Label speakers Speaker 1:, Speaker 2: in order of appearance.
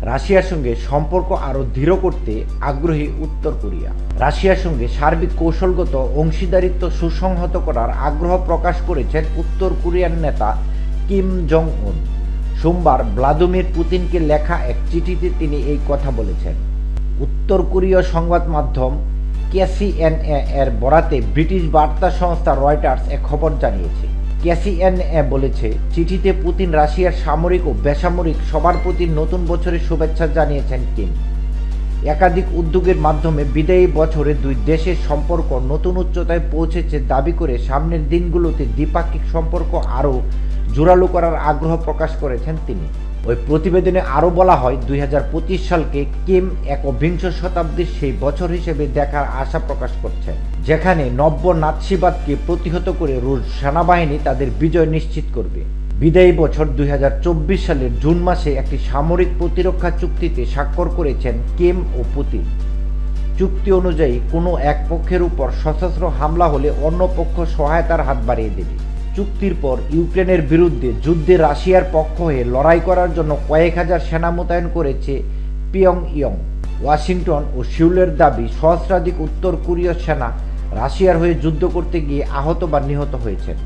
Speaker 1: রাশিয়ার সঙ্গে সম্পর্ক আরও দৃঢ় করতে আগ্রহী উত্তর কোরিয়া। রাশিয়ার সঙ্গে সার্বিক কৌশলগত অংশীদারিত্ব সুসংহত করার আগ্রহ প্রকাশ করেছেন উত্তর কোরিয়ার নেতা কিম জং উন। সোমবার ভ্লাদিমির পুতিনকে লেখা এক চিঠিতে তিনি এই কথা বলেছেন। উত্তর কোরীয় সংবাদ মাধ্যম KCNA এর বরাতে ব্রিটিশ বার্তা সংস্থা রয়টার্স এক খবর জানিয়েছে। KCNA বলেছে, চিঠিতে পুতিন রাশিয়ার সামরিক ও বেসামরিক সবার প্রতি নতুন বছরের শুভেচ্ছা জানিয়েছেন কিম। একাধিক উদ্যোগের মাধ্যমে বিদায়ী বছরে দুই দেশের সম্পর্ক নতুন উচ্চতায় পৌঁছেছে দাবি করে সামনের দিনগুলোতে দ্বিপাক্ষিক সম্পর্ক আরও জোরালো করার আগ্রহ প্রকাশ করেছেন তিনি। ওই প্রতিবেদনে আরও বলা হয়, 2025 সালকে কিম একবিংশ শতাব্দীর সেই বছর হিসেবে দেখার আশা প্রকাশ করছেন, যেখানে নব্য নাৎসিবাদকে প্রতিহত করে রুশ সেনাবাহিনী তাদের বিজয় নিশ্চিত করবে। বিদায়ী বছর 2024 সালের জুন মাসে একটি সামরিক প্রতিরক্ষা চুক্তিতে স্বাক্ষর করেছেন কিম ও পুতিন। চুক্তি অনুযায়ী কোনো এক পক্ষের উপর সশস্ত্র হামলা হলে অন্য পক্ষ সহায়তার হাত বাড়িয়ে দেবে। চুক্তির পর ইউক্রেনের বিরুদ্ধে যুদ্ধে রাশিয়ার পক্ষ হয়ে লড়াই করার জন্য কয়েক হাজার সেনা মোতায়েন করেছে পিয়ংইয়ং। ওয়াশিংটন ও সিউলের দাবি, সহস্রাধিক উত্তর কোরীয় সেনা রাশিয়ার হয়ে যুদ্ধ করতে গিয়ে আহত বা নিহত হয়েছেন।